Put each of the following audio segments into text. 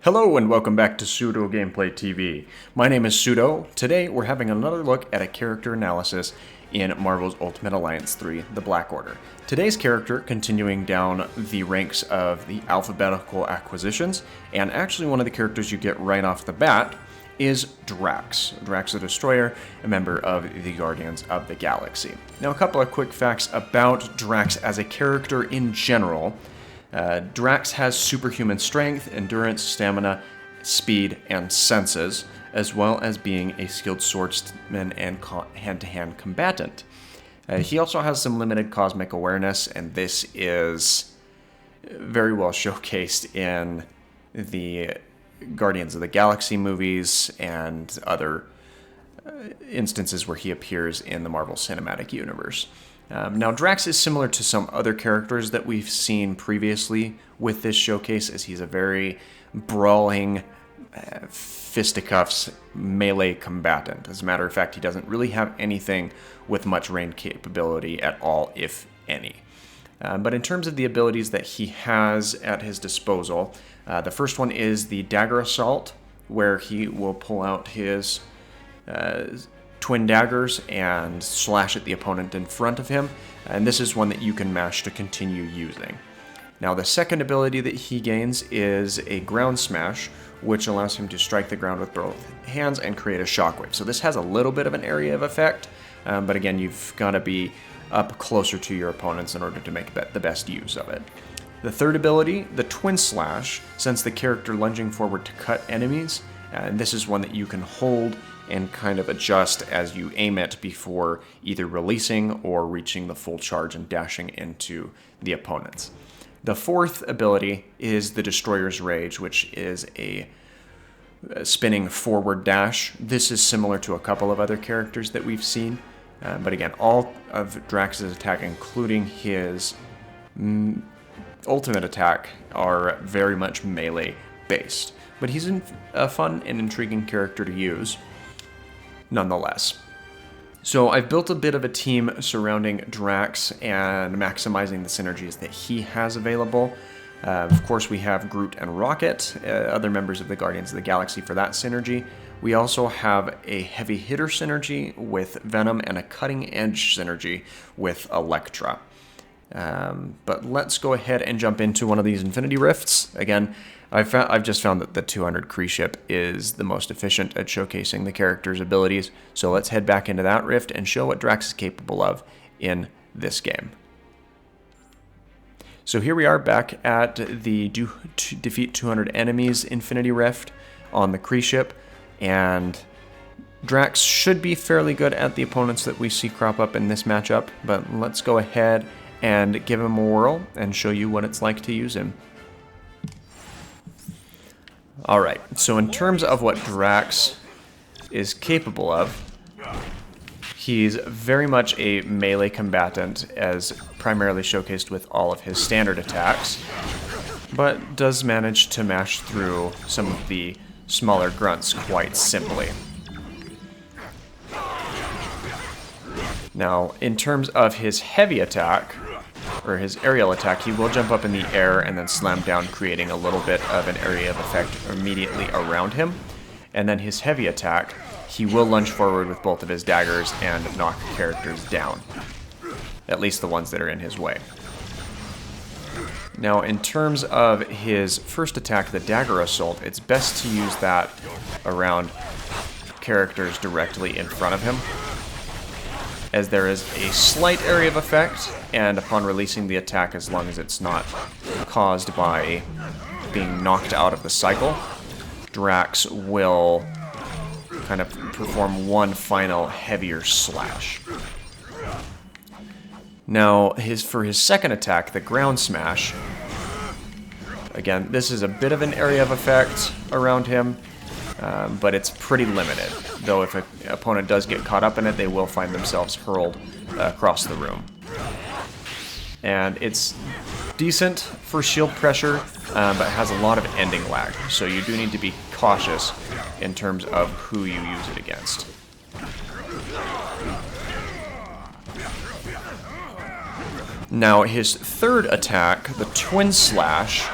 Hello and welcome back to Pseudo Gameplay TV. My name is Pseudo. Today we're having another look at a character analysis in Marvel's Ultimate Alliance 3, The Black Order. Today's character continuing down the ranks of the alphabetical acquisitions, and actually one of the characters you get right off the bat is Drax the Destroyer, a member of the Guardians of the Galaxy. Now a couple of quick facts about Drax as a character in general. Drax has superhuman strength, endurance, stamina, speed, and senses, as well as being a skilled swordsman and hand-to-hand combatant. He also has some limited cosmic awareness, and this is very well showcased in the Guardians of the Galaxy movies and other instances where he appears in the Marvel Cinematic Universe. Now, Drax is similar to some other characters that we've seen previously with this showcase, as he's a very brawling, fisticuffs, melee combatant. As a matter of fact, he doesn't really have anything with much range capability at all, if any. But in terms of the abilities that he has at his disposal, the first one is the Dagger Assault, where he will pull out his twin daggers and slash at the opponent in front of him, and this is one that you can mash to continue using. Now the second ability that he gains is a ground smash, which allows him to strike the ground with both hands and create a shockwave. So this has a little bit of an area of effect, but again, you've got to be up closer to your opponents in order to make the best use of it. The third ability, the twin slash, sends the character lunging forward to cut enemies, and this is one that you can hold and kind of adjust as you aim it before either releasing or reaching the full charge and dashing into the opponents. The fourth ability is the Destroyer's Rage, which is a spinning forward dash. This is similar to a couple of other characters that we've seen, but again, all of Drax's attack, including his ultimate attack, are very much melee based. But he's a fun and intriguing character to use nonetheless. So I've built a bit of a team surrounding Drax and maximizing the synergies that he has available. Of course, we have Groot and Rocket, other members of the Guardians of the Galaxy for that synergy. We also have a heavy hitter synergy with Venom and a cutting edge synergy with Elektra. But let's go ahead and jump into one of these Infinity Rifts. Again, I've just found that the 200 Kree ship is the most efficient at showcasing the character's abilities, so let's head back into that rift and show what Drax is capable of in this game. So here we are back at the defeat 200 enemies Infinity Rift on the Kree ship, and Drax should be fairly good at the opponents that we see crop up in this matchup, but let's go ahead and give him a whirl and show you what it's like to use him. Alright, so in terms of what Drax is capable of, he's very much a melee combatant, as primarily showcased with all of his standard attacks, but does manage to mash through some of the smaller grunts quite simply. Now, in terms of his heavy attack, or his aerial attack, he will jump up in the air and then slam down, creating a little bit of an area of effect immediately around him. And then his heavy attack, he will lunge forward with both of his daggers and knock characters down. At least the ones that are in his way. Now, in terms of his first attack, the Dagger Assault, it's best to use that around characters directly in front of him, as there is a slight area of effect, and upon releasing the attack, as long as it's not caused by being knocked out of the cycle, Drax will kind of perform one final heavier slash. Now, for his second attack, the ground smash, again, this is a bit of an area of effect around him, but it's pretty limited, though if an opponent does get caught up in it, they will find themselves hurled across the room. And it's decent for shield pressure, but has a lot of ending lag, so you do need to be cautious in terms of who you use it against. Now, his third attack, the Twin Slash,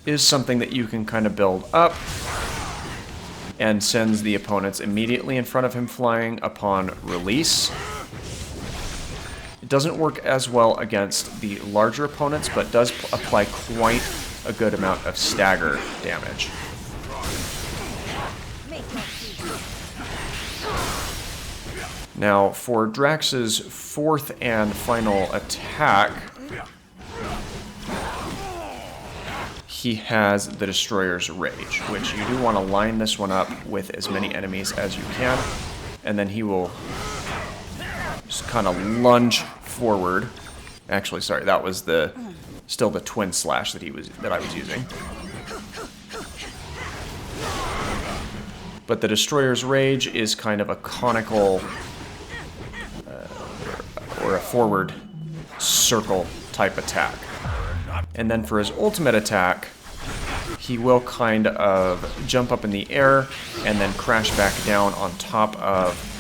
is something that you can kind of build up and sends the opponents immediately in front of him flying upon release. It doesn't work as well against the larger opponents, but does apply quite a good amount of stagger damage. Now, for Drax's fourth and final attack, he has the Destroyer's Rage, which you do want to line this one up with as many enemies as you can, and then he will just kind of lunge forward. Actually, sorry, that was still the twin slash that I was using. But the Destroyer's Rage is kind of a conical or a forward circle type attack. And then for his ultimate attack, he will kind of jump up in the air and then crash back down on top of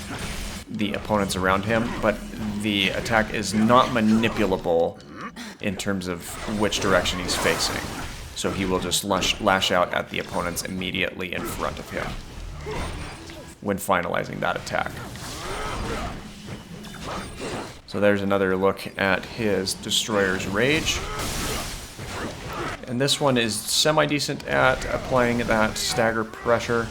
the opponents around him, but the attack is not manipulable in terms of which direction he's facing. So he will just lash out at the opponents immediately in front of him when finalizing that attack. So there's another look at his Destroyer's Rage. And this one is semi-decent at applying that stagger pressure.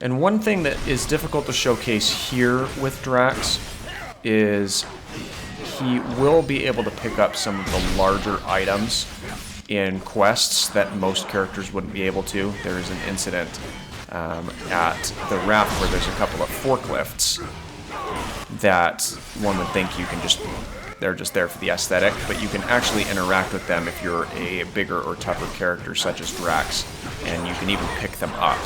And one thing that is difficult to showcase here with Drax is he will be able to pick up some of the larger items in quests that most characters wouldn't be able to. There is an incident at the raft where there's a couple of forklifts that one would think you can they're just there for the aesthetic, but you can actually interact with them if you're a bigger or tougher character such as Drax, and you can even pick them up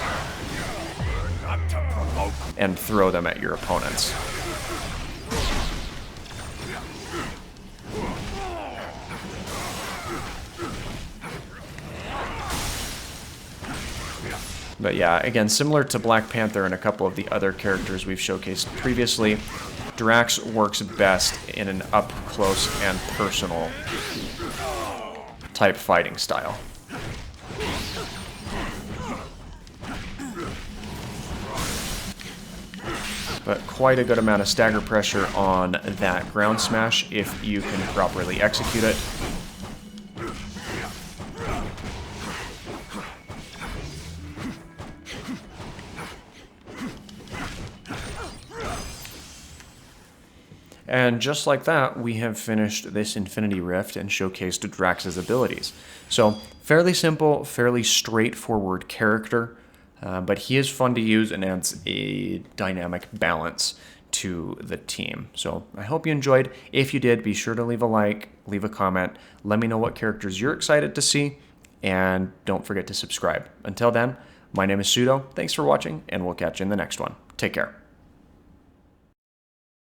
and throw them at your opponents. But yeah, again, similar to Black Panther and a couple of the other characters we've showcased previously, Drax works best in an up-close and personal type fighting style. But quite a good amount of stagger pressure on that ground smash if you can properly execute it. And just like that, we have finished this Infinity Rift and showcased Drax's abilities. So, fairly simple, fairly straightforward character, but he is fun to use and adds a dynamic balance to the team. So, I hope you enjoyed. If you did, be sure to leave a like, leave a comment, let me know what characters you're excited to see, and don't forget to subscribe. Until then, my name is Pseudo, thanks for watching, and we'll catch you in the next one. Take care.